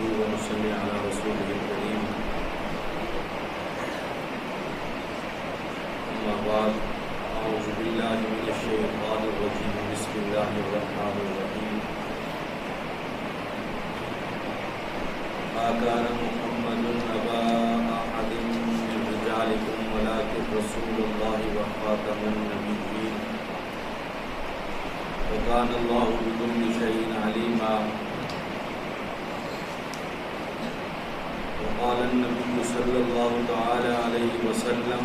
ونصلي على رسوله الكريم أما بعد أعوذ بالله من الشيطان الرجيم بسم الله الرحمن الرحيم ما كان محمد أبا أحد من رجالكم ولكن رسول الله وخاتم النبيين وكان الله بكل شيء عليما وقال النبي صلى الله تعالى عليه وسلم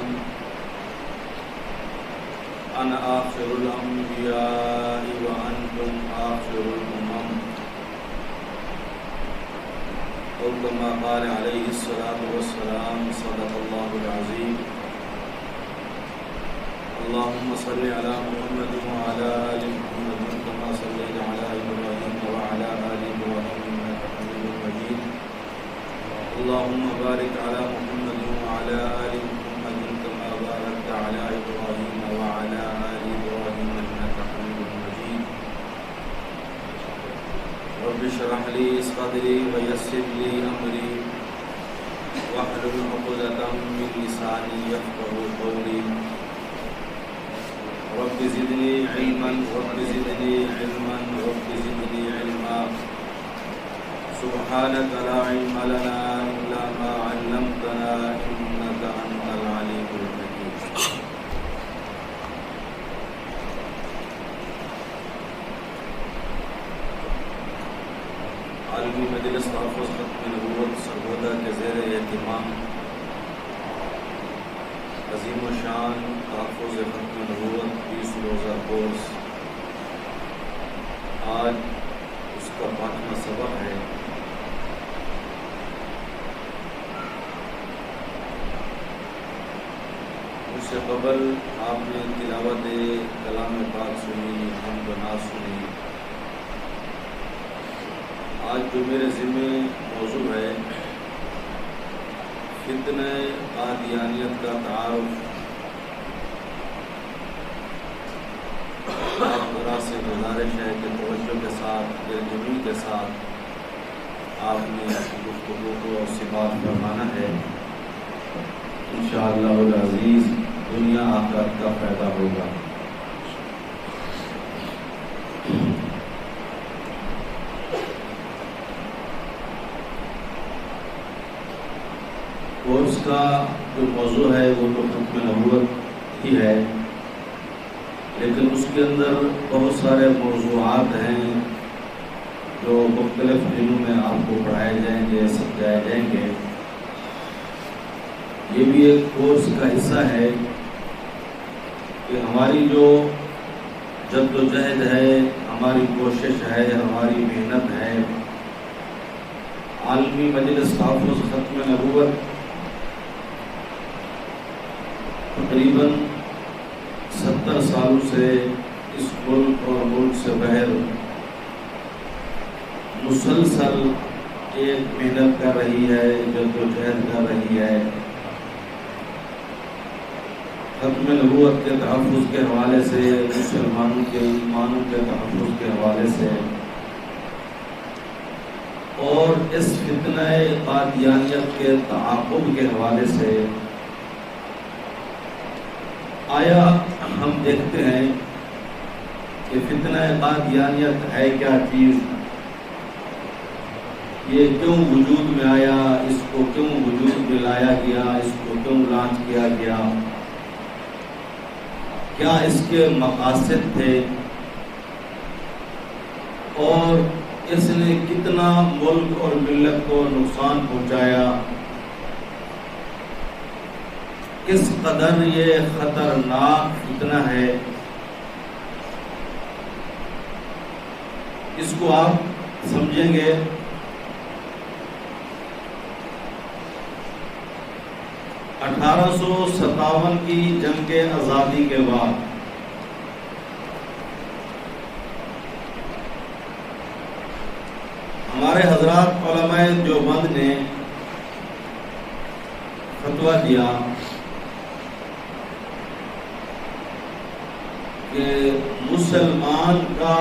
أنا آخر الأنبياء وأنتم آخر الأمم أو كما قال عليه الصلاة والسلام صدق الله العظيم اللهم صل على محمد وعلى آل محمد كما صليت على إبراهيم وعلى آل إبراهيم إنك حميد مجيد اللهم بارك على محمد وعلى آل محمد كما باركت على إبراهيم وعلى آل إبراهيم إنك حميد مجيد رب اشرح لي صدري ويسر لي أمري واحلل عقدة من لساني يفقهوا قولي رب زدني علما رب زدني علما رب زدني علما سبحانك لا علم لنا إلا ما علمتنا إنك أنت العليم الحكيم عالمی مجلس تحفظ ختم نبوت سرگودا کے زیر اہتمام عظیم و شان تحفظ ختم نبوت 20 روزہ کورس آج اس کا 5واں سبق ہے۔ اس سے قبل آپ نے تلاوت کلام پاک سنی، حمد و نعت سنی۔ آج جو میرے ذمہ موضوع ہے فتنہ قادیانیت کا تعارف، آپ ذرا سے گزارش ہے کہ توجہ کے ساتھ دلجمعی کے ساتھ آپ نے گفتگو کو سماعت فرمانا ہے۔ انشاءاللہ العزیز دنیا آخرت کا فائدہ ہوگا۔ کورس کا جو موضوع ہے وہ تو ختم نبوت ہی ہے، لیکن اس کے اندر بہت سارے موضوعات ہیں جو مختلف دنوں میں آپ کو پڑھائے جائیں گے، سمجھائے جائیں گے۔ یہ بھی ایک کورس کا حصہ ہے کہ ہماری جو جد و جہد ہے، ہماری کوشش ہے، ہماری محنت ہے، عالمی مجلس تحفظ ختم نبوت تقریباً 70 سالوں سے اس ملک اور ملک سے باہر مسلسل ایک محنت کر رہی ہے، جد و جہد کر رہی ہے۔ ختم نبوت کے تحفظ کے حوالے سے، مسلمانوں کے ایمانوں کے تحفظ کے حوالے سے، اور اس فتنہ قادیانیت کے تعاقب کے حوالے سے آیا ہم دیکھتے ہیں کہ فتنہ قادیانیت ہے کیا چیز، یہ کیوں وجود میں آیا، اس کو کیوں وجود میں لایا گیا، اس کو کیوں لانچ کیا گیا، کیا اس کے مقاصد تھے، اور اس نے کتنا ملک اور ملت کو نقصان پہنچایا، کس قدر یہ خطرناک فتنہ ہے، اس کو آپ سمجھیں گے۔ 1857 کی جنگ آزادی کے بعد ہمارے حضرات علماء دیوبند نے فتویٰ دیا کہ مسلمان کا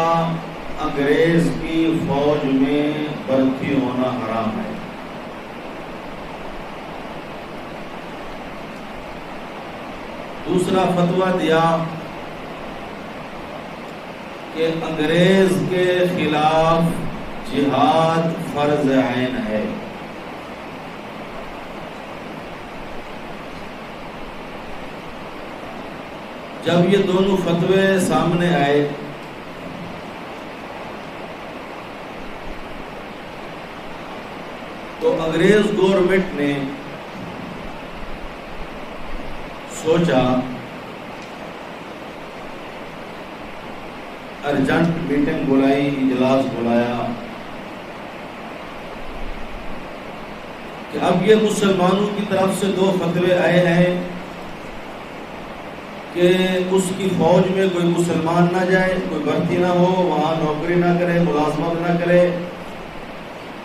انگریز کی فوج میں بھرتی ہونا ہونا حرام ہے۔ دوسرا فتویٰ دیا کہ انگریز کے خلاف جہاد فرض عین ہے۔ جب یہ دونوں فتوے سامنے آئے تو انگریز گورنمنٹ نے سوچا ارجنٹ میٹنگ بلائی، اجلاس بلایا کہ اب یہ مسلمانوں کی طرف سے دو فتوے آئے ہیں کہ اس کی فوج میں کوئی مسلمان نہ جائے، کوئی بھرتی نہ ہو، وہاں نوکری نہ کرے، ملازمت نہ کرے،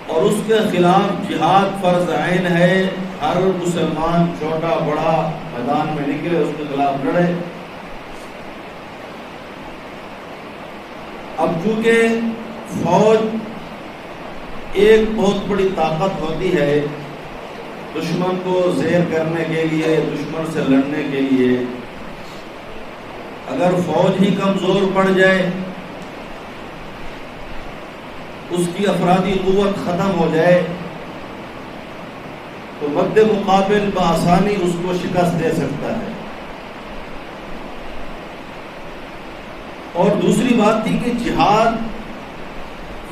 اور اس کے خلاف جہاد فرض عین ہے۔ ہر مسلمان چھوٹا بڑا میدان میں نکلے، اس کے خلاف لڑے۔ اب چونکہ فوج ایک بہت بڑی طاقت ہوتی ہے دشمن کو زیر کرنے کے لیے، دشمن سے لڑنے کے لیے، اگر فوج ہی کمزور پڑ جائے، اس کی افرادی قوت ختم ہو جائے، تو مد مقابل بآسانی اس کو شکست دے سکتا ہے۔ اور دوسری بات تھی کہ جہاد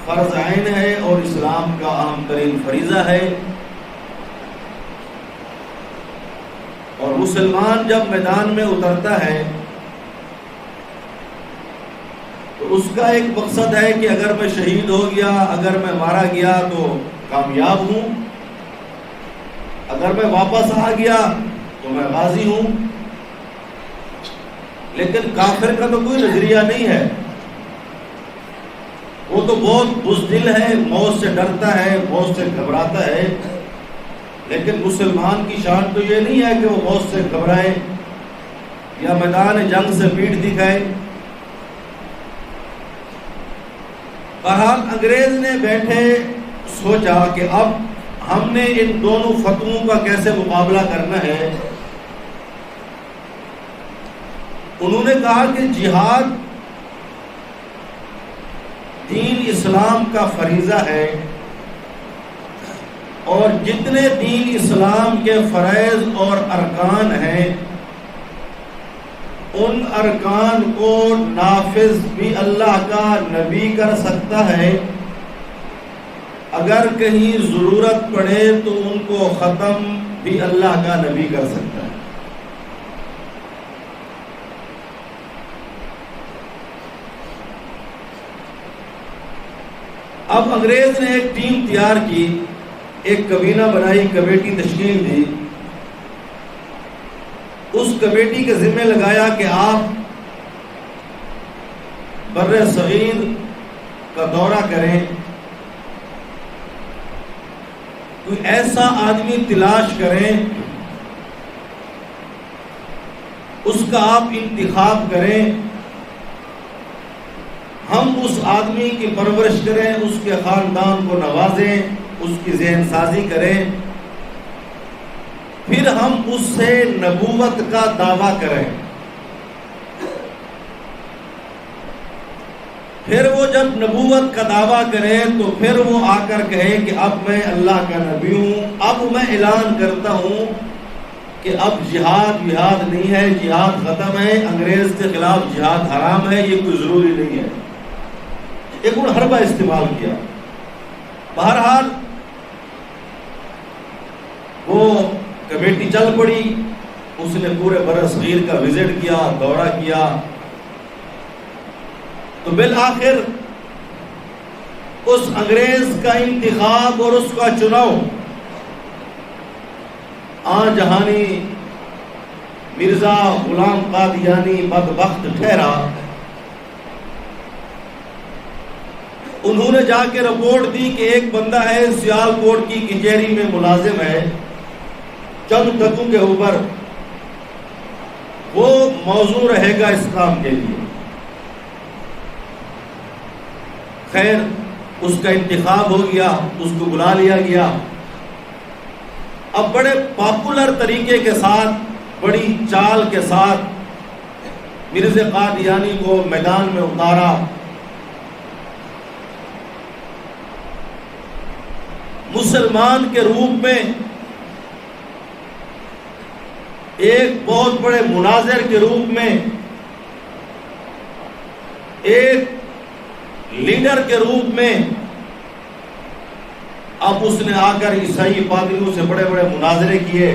فرض عین ہے اور اسلام کا اہم ترین فریضہ ہے، اور مسلمان جب میدان میں اترتا ہے تو اس کا ایک مقصد ہے کہ اگر میں شہید ہو گیا، اگر میں مارا گیا تو کامیاب ہوں، اگر میں واپس آ گیا تو میں غازی ہوں۔ لیکن کافر کا تو کوئی نظریہ نہیں ہے، وہ تو بہت بزدل ہے، موت سے ڈرتا ہے، موت سے گھبراتا ہے، لیکن مسلمان کی شان تو یہ نہیں ہے کہ وہ موت سے گھبرائے یا میدان جنگ سے پیٹھ دکھائے۔ بہرحال انگریز نے بیٹھے سوچا کہ اب ہم نے ان دونوں فتووں کا کیسے مقابلہ کرنا ہے۔ انہوں نے کہا کہ جہاد دین اسلام کا فریضہ ہے، اور جتنے دین اسلام کے فرائض اور ارکان ہیں ان ارکان کو نافذ بھی اللہ کا نبی کر سکتا ہے، اگر کہیں ضرورت پڑے تو ان کو ختم بھی اللہ کا نبی کر سکتا ہے۔ اب انگریز نے ایک ٹیم تیار کی، ایک کابینہ بنائی، کمیٹی تشکیل دی، اس کمیٹی کے ذمہ لگایا کہ آپ بر صغیر کا دورہ کریں، کوئی ایسا آدمی تلاش کریں، اس کا آپ انتخاب کریں، ہم اس آدمی کی پرورش کریں، اس کے خاندان کو نوازیں، اس کی ذہن سازی کریں، پھر ہم اس سے نبوت کا دعویٰ کریں۔ پھر وہ جب نبوت کا دعویٰ کرے تو پھر وہ آ کر کہے کہ اب میں اللہ کا نبی ہوں، اب میں اعلان کرتا ہوں کہ اب جہاد نہیں ہے، جہاد ختم ہے، انگریز کے خلاف جہاد حرام ہے، یہ کوئی ضروری نہیں ہے۔ ایک حربہ استعمال کیا۔ بہرحال وہ کمیٹی چل پڑی، اس نے پورے برصغیر کا وزٹ کیا، دورہ کیا، تو بالآخر اس انگریز کا انتخاب اور اس کا چناؤ آن جہانی مرزا غلام قادیانی بدبخت ٹھہرا۔ انہوں نے جا کے رپورٹ دی کہ ایک بندہ ہے سیال کوٹ کی کچہری میں ملازم ہے، چند تکوں کے اوپر، وہ موزوں رہے گا اس کام کے لیے۔ خیر اس کا انتخاب ہو گیا، اس کو بلا لیا گیا۔ اب بڑے پاپولر طریقے کے ساتھ، بڑی چال کے ساتھ مرزا قادیانی کو میدان میں اتارا۔ مسلمان کے روپ میں ایک بہت بڑے مناظر کے روپ میں، ایک لیڈر کے روپ میں اب اس نے آ کر عیسائی پادریوں سے بڑے بڑے مناظرے کیے،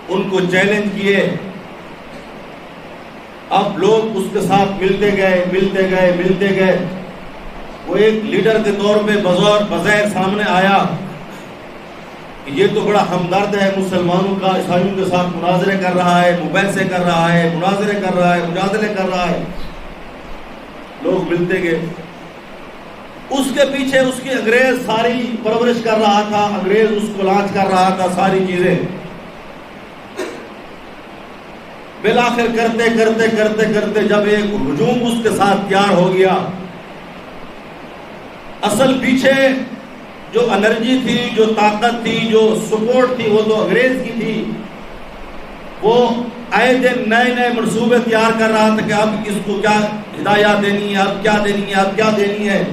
ان کو چیلنج کیے۔ اب لوگ اس کے ساتھ ملتے گئے۔ وہ ایک لیڈر کے طور پہ بظاہر سامنے آیا کہ یہ تو بڑا ہمدرد ہے مسلمانوں کا، عیسائیوں کے ساتھ مناظرے کر رہا ہے، مباحثے کر رہا ہے، مناظرے کر رہا ہے، مجادلے کر رہا ہے۔ لوگ ملتے گئے۔ اس کے پیچھے اس کی انگریز ساری پرورش کر رہا تھا، انگریز اس کو لانچ کر رہا تھا ساری چیزیں۔ بالآخر کرتے جب ایک ہجوم اس کے ساتھ تیار ہو گیا، اصل پیچھے جو انرجی تھی، جو طاقت تھی، جو سپورٹ تھی، وہ تو انگریز کی تھی۔ وہ آئے دن نئے منصوبے تیار کر رہا تھا کہ اب اس کو کیا ہدایات دینی ہے، اب کیا دینی ہے۔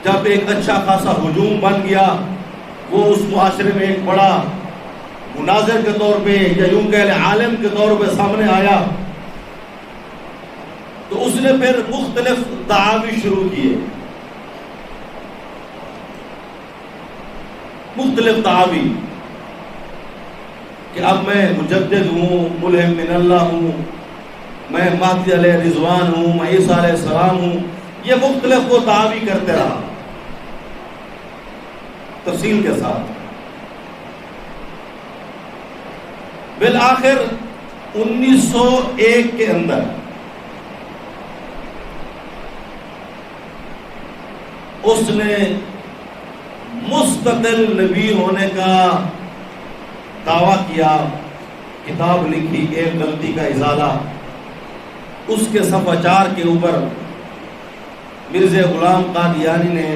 جب ایک اچھا خاصا ہجوم بن گیا، وہ اس معاشرے میں ایک بڑا مناظر کے طور پہ یا یوں کہہ لیں عالم کے طور پہ سامنے آیا، تو اس نے پھر مختلف دعاوی شروع کیے، مختلف دعاوی کہ اب میں مجدد ہوں، ملہم من اللہ ہوں، میں مہدی علیہ رضوان ہوں، میں عیسیٰ علیہ السلام ہوں۔ یہ مختلف وہ دعاوی کرتے رہا تفصیل کے ساتھ۔ بالآخر 1901 کے اندر اس نے مستقل نبی ہونے کا دعویٰ کیا، کتاب لکھی ایک غلطی کا ازالہ۔ اس کے صفحہ 4 کے اوپر مرزا غلام قادیانی نے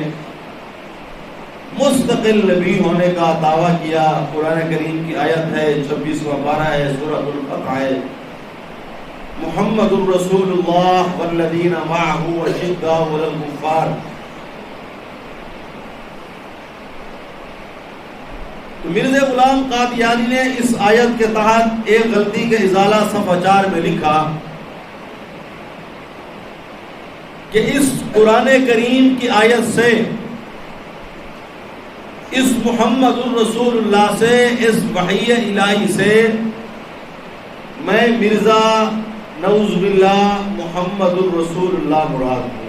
مستقل نبی ہونے کا دعویٰ کیا۔ قرآن کریم کی آیت ہے، 26واں پارہ ہے، سورۃ الفتح ہے، محمد الرسول اللہ والذین معہ اشداء علی الکفار۔ مرزا غلام قادیانی نے اس آیت کے تحت ایک غلطی کے ازالہ صفحہ 4 میں لکھا کہ اس قرآن کریم کی آیت سے، اس محمد الرسول اللہ سے، اس وحی الہی سے میں مرزا نعوذ باللہ محمد الرسول اللہ مراد ہوں۔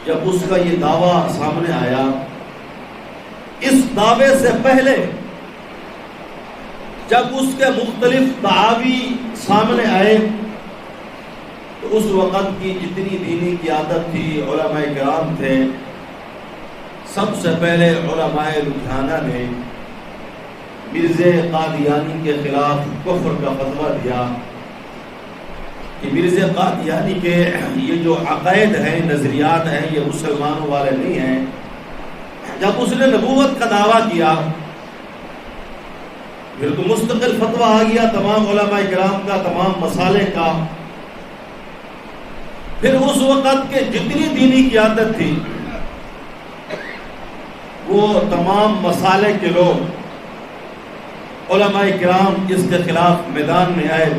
جب اس کا یہ دعویٰ سامنے آیا، اس دعوے سے پہلے جب اس کے مختلف دعاوی سامنے آئے تو اس وقت کی جتنی دینی قیادت تھی، علماء کرام تھے، سب سے پہلے علماء لدھیانہ نے مرزا قادیانی کے خلاف کفر کا فتویٰ دیا کہ مرزا قادیانی کے یہ جو عقائد ہیں، نظریات ہیں، یہ مسلمانوں والے نہیں ہیں۔ جب اس نے نبوت کا دعویٰ کیا، پھر تو مستقل فتویٰ آ گیا تمام علماء کرام کا، تمام مسالک کا۔ پھر اس وقت کے جتنی دینی قیادت تھی، وہ تمام مسالک کے لوگ، علماء کرام اس کے خلاف میدان میں آئے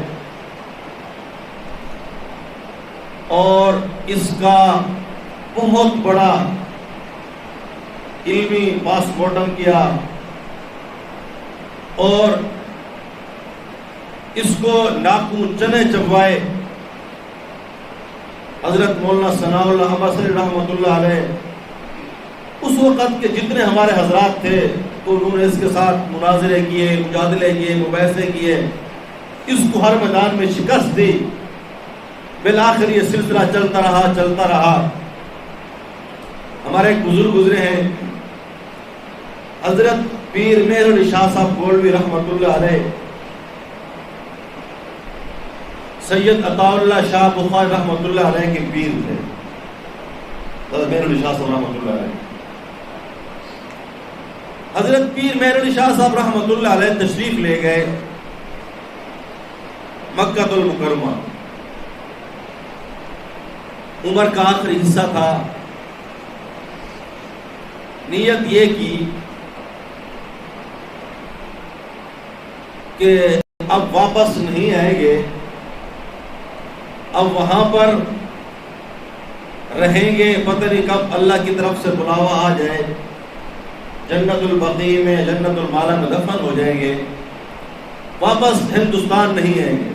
اور اس کا بہت بڑا علمی پاس مارٹم کیا اور اس کو ناخن چنے چبوائے۔ حضرت مولانا ثناء اللہ بصری رحمۃ اللہ علیہ اس وقت کے جتنے ہمارے حضرات تھے تو انہوں نے اس کے ساتھ مناظرے کیے، مجادلے کیے، مباحثے کیے، اس کو ہر میدان میں شکست دی۔ بالآخر یہ سلسلہ چلتا رہا۔ ہمارے ایک بزرگ گزرے ہیں، حضرت پیر مہر علی شاہ صاحب گولوی رحمۃ اللہ علیہ، سید عطا اللہ شاہ بخاری رحمۃ اللہ علیہ کے پیر تھے، حضرت مہر علی شاہ صاحب رحمۃ اللہ علیہ۔ حضرت پیر مہر علی شاہ صاحب رحمۃ اللہ علیہ تشریف لے گئے مکہ المکرمہ، عمر کا آخری حصہ تھا، نیت یہ کی کہ اب واپس نہیں آئیں گے، اب وہاں پر رہیں گے، پتہ نہیں کب اللہ کی طرف سے بلاوا آ جائے، جنت البقیع میں جنت المالا میں دفن ہو جائیں گے، واپس ہندوستان نہیں آئیں گے۔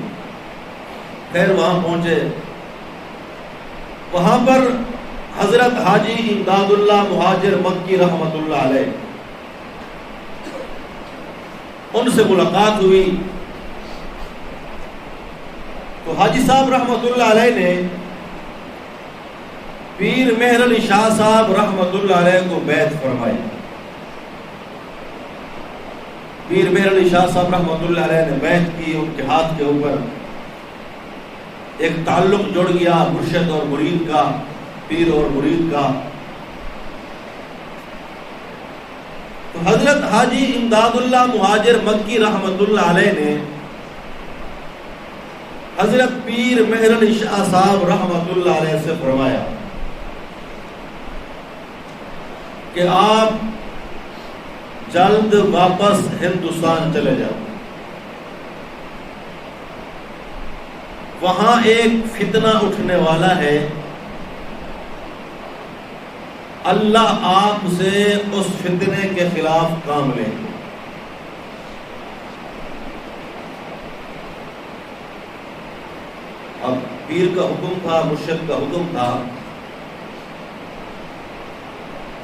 خیر وہاں پہنچے، وہاں پر حضرت حاجی امداد اللہ مہاجر مکی رحمۃ اللہ علیہ، ان سے ملاقات ہوئی تو حاجی صاحب رحمۃ اللہ علیہ نے پیر مہر علی شاہ صاحب رحمۃ اللہ علیہ کو بیعت فرمائی۔ پیر مہر علی شاہ صاحب رحمۃ اللہ علیہ نے بیعت کی، ان کے ہاتھ کے اوپر ایک تعلق جڑ گیا مرشد اور مرید کا، پیر اور مرید کا۔ تو حضرت حاجی امداد اللہ مہاجر مکی رحمۃ اللہ علیہ نے حضرت پیر مہر علی شاہ صاحب رحمۃ اللہ علیہ سے فرمایا کہ آپ جلد واپس ہندوستان چلے جاؤ، وہاں ایک فتنہ اٹھنے والا ہے، اللہ آپ سے اس فتنے کے خلاف کام لیں گے۔ اب پیر کا حکم تھا، مرشد کا حکم تھا،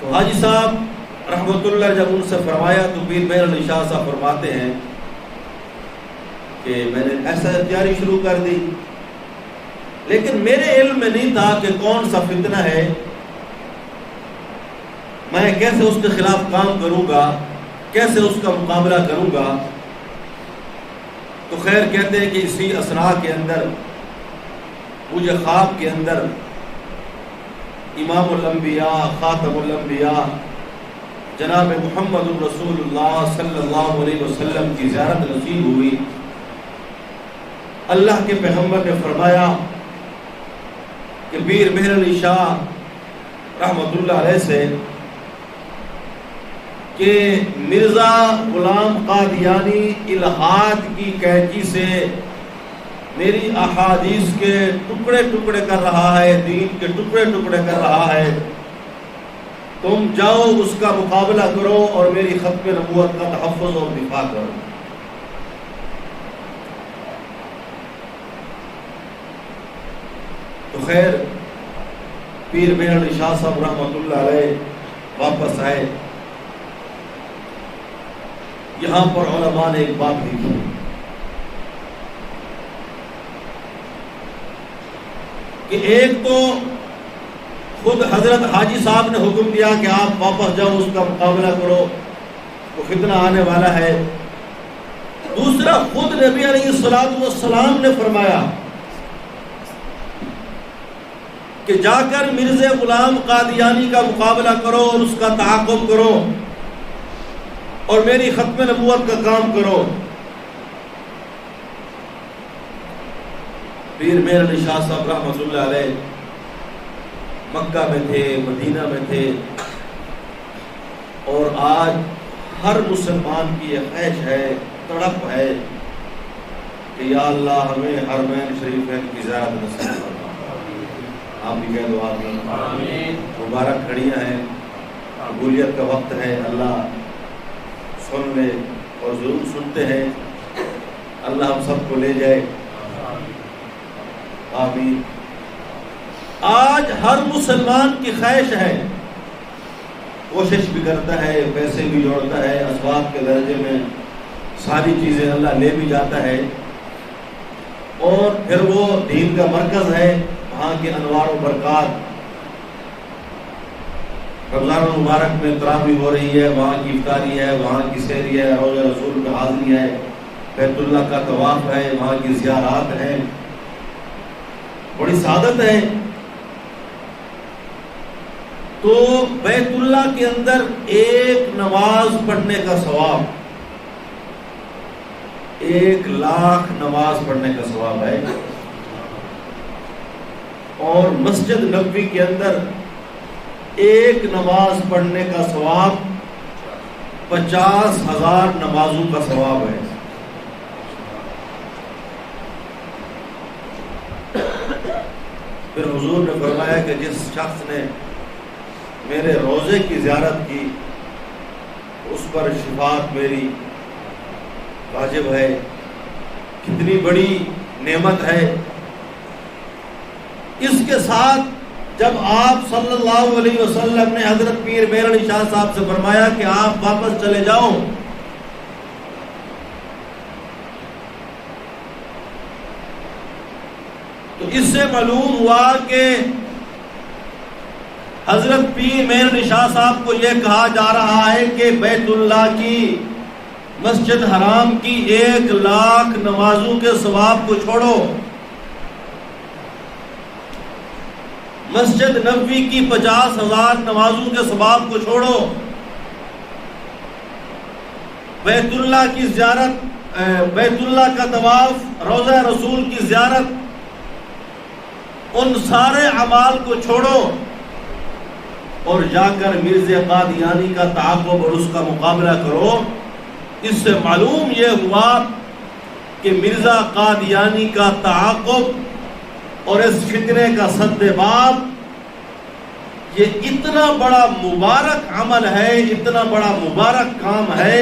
تو حاجی صاحب رحمۃ اللہ جب ان سے فرمایا تو پیر مہر علی شاہ صاحب فرماتے ہیں کہ میں نے ایسا تیاری شروع کر دی، لیکن میرے علم میں نہیں تھا کہ کون سا فتنہ ہے، میں کیسے اس کے خلاف کام کروں گا، کیسے اس کا مقابلہ کروں گا۔ تو خیر کہتے ہیں کہ اسی اسنا کے اندر مجھے خواب کے اندر امام الانبیاء خاتم الانبیاء جناب محمد رسول اللہ صلی اللہ علیہ وسلم کی زیارت نصیب ہوئی۔ اللہ کے پیغمبر نے فرمایا کہ پیر مہر علی شاہ رحمۃ اللہ علیہ سے کہ مرزا غلام قادیانی الہاد کی قینچی سے میری احادیث کے ٹکڑے ٹکڑے کر رہا ہے، دین کے ٹکڑے ٹکڑے کر رہا ہے، تم جاؤ اس کا مقابلہ کرو اور میری ختم نبوت کا تحفظ اور دفاع کرو۔ تو خیر پیر مہر علی شاہ صاحب رحمۃ اللہ علیہ واپس آئے۔ یہاں پر علماء نے ایک بات لکھی کہ ایک تو خود حضرت حاجی صاحب نے حکم دیا کہ آپ واپس جاؤ، اس کا مقابلہ کرو، وہ فتنہ آنے والا ہے۔ دوسرا خود نبی علیہ الصلوۃ والسلام نے فرمایا کہ جا کر مرزا غلام قادیانی کا مقابلہ کرو اور اس کا تعاقب کرو اور میری ختم نبوت کا کام کرو۔ پیر مہر علی شاہ صاحب رحمۃ اللہ علیہ مکہ میں تھے، مدینہ میں تھے، اور آج ہر مسلمان کی یہ خواہش ہے، تڑپ ہے کہ یا اللہ ہمیں حرمین شریفین کی زیارت نصیب فرما۔ آپ بھی کہہ دو آمین۔ مبارک گھڑیاں ہیں، قبولیت کا وقت ہے، اللہ سن لے اور ضرور سنتے ہیں، اللہ ہم سب کو لے جائے، آمین۔ آج ہر مسلمان کی خواہش ہے، کوشش بھی کرتا ہے، پیسے بھی جوڑتا ہے، اسباب کے درجے میں ساری چیزیں اللہ لے بھی جاتا ہے، اور پھر وہ دین کا مرکز ہے، وہاں کے انوار و برکات رمضان المبارک میں تراویح ہو رہی ہے، وہاں کی افطاری ہے، وہاں کی سحری ہے، روضہ رسول میں حاضری ہے، بیت اللہ کا طواف ہے، وہاں کی زیارات ہیں، بڑی سعادت ہے۔ تو بیت اللہ کے اندر ایک نماز پڑھنے کا ثواب 1,00,000 نماز پڑھنے کا ثواب ہے، اور مسجد نبوی کے اندر ایک نماز پڑھنے کا ثواب 50,000 نمازوں کا ثواب ہے۔ پھر حضور نے فرمایا کہ جس شخص نے میرے روزے کی زیارت کی اس پر شفاعت میری واجب ہے۔ کتنی بڑی نعمت ہے۔ اس کے ساتھ جب آپ صلی اللہ علیہ وسلم نے حضرت پیر مہر علی شاہ صاحب سے فرمایا کہ آپ واپس چلے جاؤ، تو اس سے معلوم ہوا کہ حضرت پیر مہر علی شاہ صاحب کو یہ کہا جا رہا ہے کہ بیت اللہ کی مسجد حرام کی 1,00,000 نمازوں کے ثواب کو چھوڑو، مسجد نبوی کی 50,000 نمازوں کے ثواب کو چھوڑو، بیت اللہ کی زیارت، بیت اللہ کا طواف، روضہ رسول کی زیارت، ان سارے اعمال کو چھوڑو اور جا کر مرزا قادیانی کا تعاقب اور اس کا مقابلہ کرو۔ اس سے معلوم یہ ہوا کہ مرزا قادیانی کا تعاقب اور اس فتنے کا سد باب یہ اتنا بڑا مبارک عمل ہے، اتنا بڑا مبارک کام ہے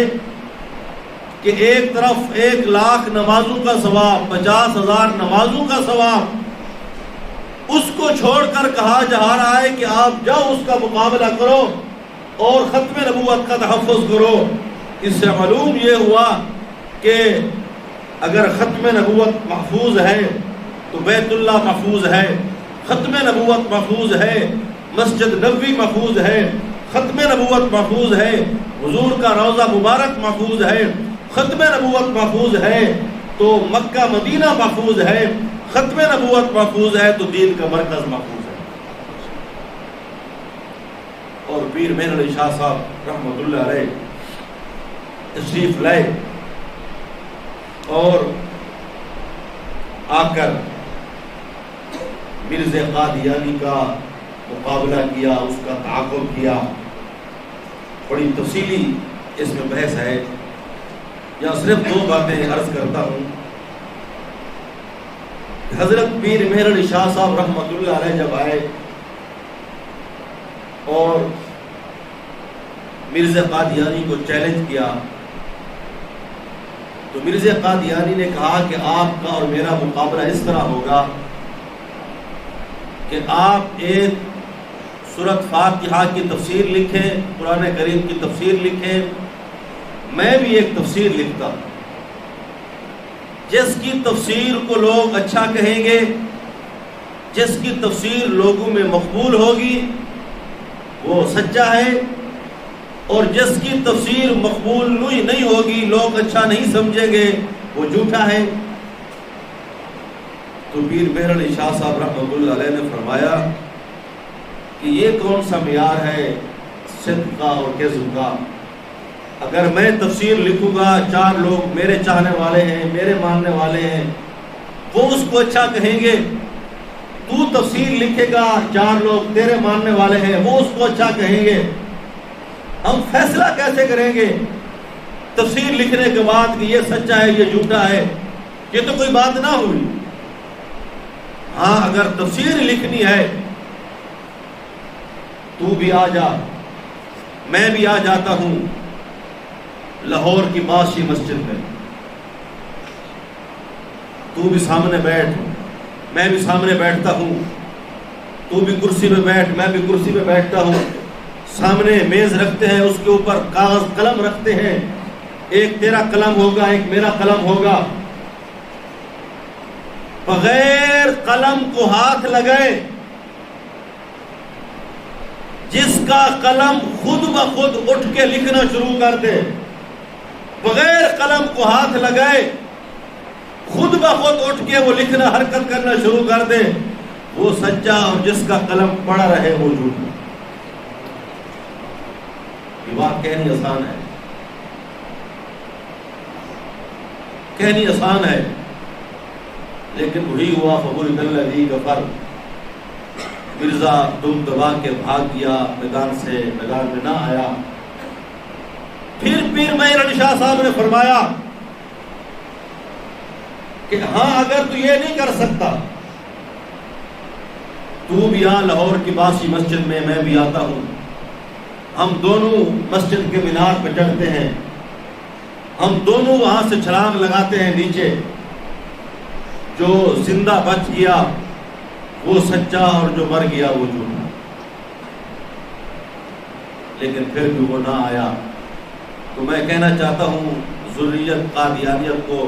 کہ ایک طرف 1,00,000 نمازوں کا ثواب، 50,000 نمازوں کا ثواب، اس کو چھوڑ کر کہا جا رہا ہے کہ آپ جاؤ اس کا مقابلہ کرو اور ختم نبوت کا تحفظ کرو۔ اس سے معلوم یہ ہوا کہ اگر ختم نبوت محفوظ ہے تو بیت اللہ محفوظ ہے، ختم نبوت محفوظ ہے، مسجد نبوی محفوظ ہے، ختم نبوت محفوظ ہے، حضور کا روضہ مبارک محفوظ ہے، ختم نبوت محفوظ ہے تو مکہ مدینہ محفوظ ہے، ختم نبوت محفوظ ہے تو دین کا مرکز محفوظ ہے۔ اور پیر مہر علی شاہ صاحب رحمۃ اللہ علیہ تشریف لائے اور آ کر مرزا قادیانی کا مقابلہ کیا، اس کا تعاقب کیا۔ بڑی تفصیلی اس میں بحث ہے، یا صرف 2 باتیں عرض کرتا ہوں۔ حضرت پیر مہر علی شاہ صاحب رحمۃ اللہ علیہ جب آئے اور مرزا قادیانی کو چیلنج کیا تو مرزا قادیانی نے کہا کہ آپ کا اور میرا مقابلہ اس طرح ہوگا کہ آپ ایک سورۃ فاتحہ کی تفسیر لکھیں، قرآن کریم کی تفسیر لکھیں، میں بھی ایک تفسیر لکھتا ہوں، جس کی تفسیر کو لوگ اچھا کہیں گے، جس کی تفسیر لوگوں میں مقبول ہوگی وہ سچا ہے، اور جس کی تفسیر مقبول نہیں ہوگی، لوگ اچھا نہیں سمجھیں گے، وہ جھوٹا ہے۔ تو پیر مہر علی شاہ صاحب رحمۃ اللہ علیہ نے فرمایا کہ یہ کون سا معیار ہے صدق کا اور کذب کا؟ اگر میں تفسیر لکھوں گا، 4 لوگ میرے چاہنے والے ہیں، میرے ماننے والے ہیں، وہ اس کو اچھا کہیں گے، تو تفسیر لکھے گا، 4 لوگ تیرے ماننے والے ہیں، وہ اس کو اچھا کہیں گے، ہم فیصلہ کیسے کریں گے تفسیر لکھنے کے بعد کہ یہ سچا ہے یہ جھوٹا ہے؟ یہ تو کوئی بات نہ ہوئی۔ ہاں اگر تفسیر لکھنی ہے تو بھی آ جا، میں بھی آ جاتا ہوں لاہور کی بادشاہی مسجد میں، تو بھی سامنے بیٹھ، میں بھی سامنے بیٹھتا ہوں، تو بھی کرسی پہ بیٹھ، میں بھی کرسی پہ بیٹھتا ہوں، سامنے میز رکھتے ہیں، اس کے اوپر کاغذ قلم رکھتے ہیں، ایک تیرا قلم ہوگا، ایک میرا قلم ہوگا، بغیر قلم کو ہاتھ لگائے جس کا قلم خود بخود اٹھ کے لکھنا شروع کر دے، بغیر قلم کو ہاتھ لگائے خود بخود اٹھ کے وہ لکھنا حرکت کرنا شروع کر دے، وہ سچا، اور جس کا قلم پڑا رہے وہ جھوٹا۔ یہ بات کہنی آسان ہے، کہنی آسان ہے، لیکن وہی ہوا فبہت الذی کفر۔ مرزا دم دبا کے بھاگ گیا میدان سے، میدان میں نہ آیا۔ پھر پیر مہر علی شاہ صاحب نے فرمایا کہ ہاں اگر تو یہ نہیں کر سکتا تو بھی آ لاہور کی باسی مسجد میں، میں بھی آتا ہوں، ہم دونوں مسجد کے مینار پہ چڑھتے ہیں، ہم دونوں وہاں سے چھلانگ لگاتے ہیں نیچے، جو زندہ بچ گیا وہ سچا اور جو مر گیا وہ جھوٹا۔ لیکن پھر بھی وہ نہ آیا۔ تو میں کہنا چاہتا ہوں ذریت قادیانیت کو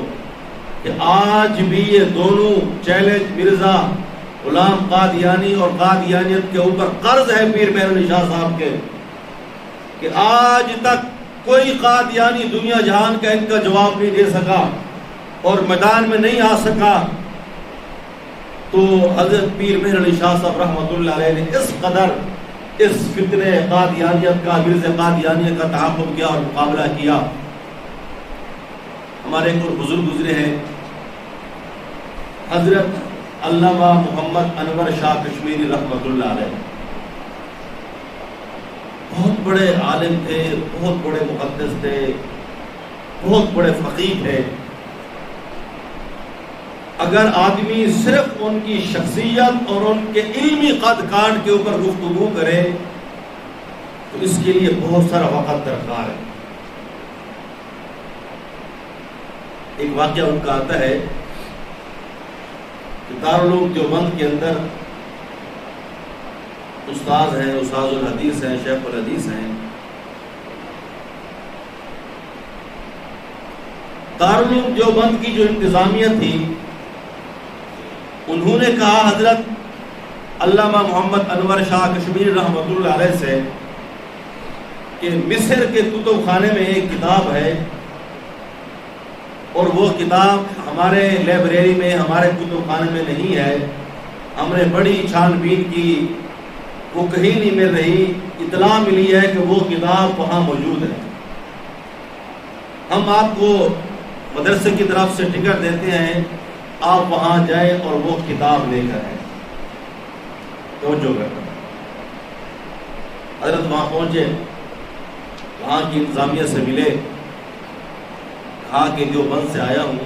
کہ آج بھی یہ دونوں چیلنج مرزا غلام قادیانی اور قادیانیت کے اوپر قرض ہے پیر مہر علی شاہ صاحب کے، کہ آج تک کوئی قادیانی دنیا جہان کا ان کا جواب نہیں دے سکا اور میدان میں نہیں آ سکا۔ تو حضرت پیر مہر علی شاہ صاحب رحمۃ اللہ علیہ نے اس قدر اس فتنہ قادیانیت کا، مرزا قادیانیت کا تحفظ کیا اور مقابلہ کیا۔ ہمارے ایک اور بزرگ گزرے ہیں حضرت علامہ محمد انور شاہ کشمیری رحمۃ اللہ علیہ، بہت بڑے عالم تھے، بہت بڑے محدث تھے، بہت بڑے فقیہ تھے۔ اگر آدمی صرف ان کی شخصیت اور ان کے علمی قد کاٹ کے اوپر گفتگو کرے تو اس کے لیے بہت سارا وقت درکار ہے۔ ایک واقعہ ان کا آتا ہے کہ دارالعلوم دیوبند کے اندر استاد ہیں، استاد الحدیث ہیں، شیخ الحدیث ہیں۔ دارالعلوم دیوبند کی جو انتظامیہ تھی انہوں نے کہا حضرت علامہ محمد انور شاہ کشمیری رحمۃ اللہ علیہ سے کہ مصر کے کتب خانے میں ایک کتاب ہے اور وہ کتاب ہمارے لائبریری میں، ہمارے کتب خانے میں نہیں ہے، ہم نے بڑی چھان بین کی، وہ کہیں نہیں مل رہی، اطلاع ملی ہے کہ وہ کتاب وہاں موجود ہے، ہم آپ کو مدرسے کی طرف سے ٹکٹ دیتے ہیں، آپ وہاں جائیں اور وہ کتاب لے کر آئیں۔ توجہ کرنا، حضرت وہاں پہنچے، وہاں کی انتظامیہ سے ملے، کہا کہ دیوبند سے آیا ہوں،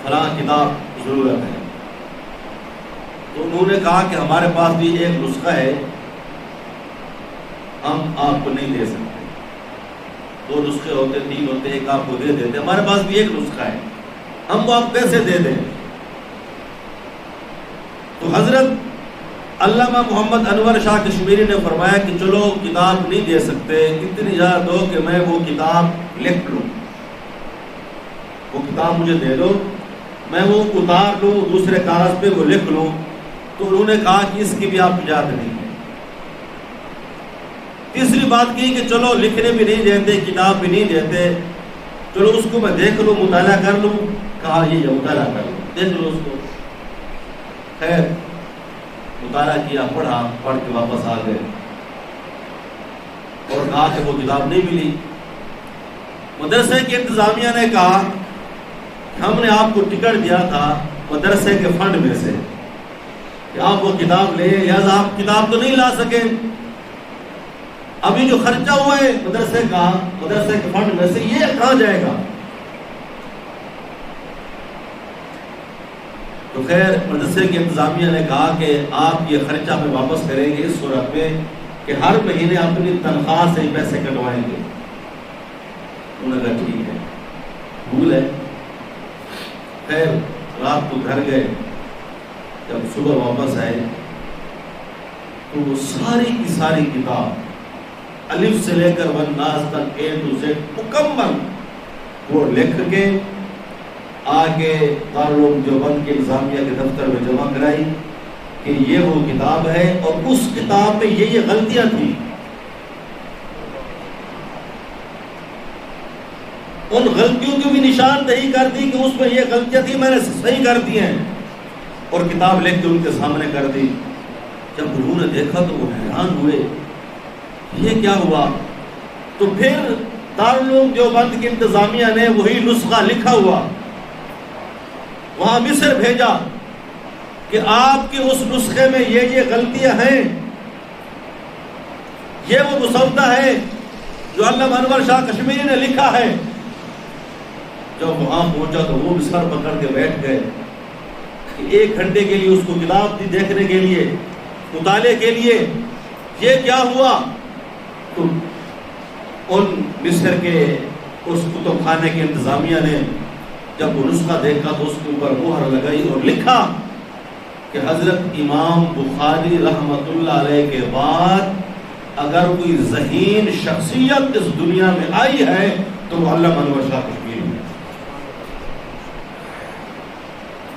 فلاں کتاب ضرورت ہے۔ تو انہوں نے کہا کہ ہمارے پاس بھی ایک نسخہ ہے، ہم آپ کو نہیں دے سکتے، 2 نسخے ہوتے، 3 ہوتے، ایک آپ کو دے دیتے، ہمارے پاس بھی ایک نسخہ ہے، ہم کو آپ کیسے دے دیں؟ تو حضرت علامہ محمد انور شاہ کشمیری نے فرمایا کہ چلو کتاب نہیں دے سکتے، اتنی اجازت دو کہ میں وہ کتاب لکھ لوں، وہ کتاب مجھے دے دو، میں وہ اتار لوں دوسرے کاغذ پہ وہ لکھ لوں۔ تو انہوں نے کہا کہ اس کی بھی آپ اجازت نہیں ہے۔ تیسری بات کی کہ چلو لکھنے بھی نہیں دیتے، کتاب بھی نہیں دیتے، چلو اس کو میں دیکھ لوں، مطالعہ کر لوں۔ کہا یہ مطالعہ کر لوں، دیکھ لو اس کو۔ خیر مطالعہ کیا، پڑھا، پڑھ کے واپس آ گئے اور کہا کہ وہ کتاب نہیں ملی۔ مدرسے کی انتظامیہ نے کہا ہم نے آپ کو ٹکٹ دیا تھا مدرسے کے فنڈ میں سے کہ آپ وہ کتاب لیں، لہٰذا آپ کتاب تو نہیں لا سکے، ابھی جو خرچہ ہوا ہے مدرسے کا، مدرسے کے فنڈ میں سے، یہ کہاں جائے گا؟ تو خیر مدرسے کی انتظامیہ نے کہا کہ آپ یہ خرچہ میں واپس کریں گے اس صورت میں کہ ہر مہینے اپنی تنخواہ سے پیسے کٹوائیں گے۔ انہوں نے کہا ٹھیک ہے، بھول ہے۔ خیر رات کو گھر گئے، جب صبح واپس آئے تو وہ ساری کی ساری کتاب الف سے لے کر والناس تک A to Z مکمل وہ لکھ کے آگے دارالعلوم دیوبند کے انتظامیہ کے دفتر میں جمع کرائی کہ یہ وہ کتاب ہے اور اس کتاب میں یہ غلطیاں تھیں. ان غلطیوں کی بھی نشاندہی کر دی کہ اس میں یہ غلطیاں تھیں، میں نے صحیح کر دی ہیں، اور کتاب لکھ کے ان کے سامنے کر دی. جب انہوں نے دیکھا تو وہ حیران ہوئے، یہ کیا ہوا؟ تو پھر دارالعلوم دیوبند کی انتظامیہ نے وہی نسخہ لکھا ہوا وہاں مصر بھیجا کہ آپ کے اس نسخے میں یہ غلطیاں ہیں، یہ وہ مسودہ ہے جو علامہ انور شاہ کشمیری نے لکھا ہے. جب وہاں پہنچا تو وہ بھی سر پکڑ کے بیٹھ گئے کہ 1 گھنٹے کے لیے اس کو کتاب دی دیکھنے کے لیے، مطالعے کے لیے. یہ کیا ہوا؟ تو ان مصر کے اس کتب خانے کے انتظامیہ نے جب وہ نسخہ دیکھا تو اس کے اوپر مہر لگائی اور لکھا کہ حضرت امام بخاری رحمت اللہ علیہ کے بعد اگر کوئی ذہین شخصیت اس دنیا میں آئی ہے تو وہ علامہ انور شاہ کشمیری ہے.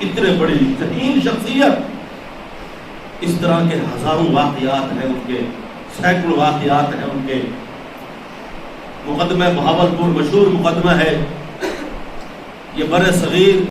اتنے بڑی ذہین شخصیت، اس طرح کے ہزاروں واقعات ہیں، ان کے سینکڑوں واقعات ہیں. ان کے مقدمہ بہاولپور مشہور مقدمہ ہے، یہ بر صغیر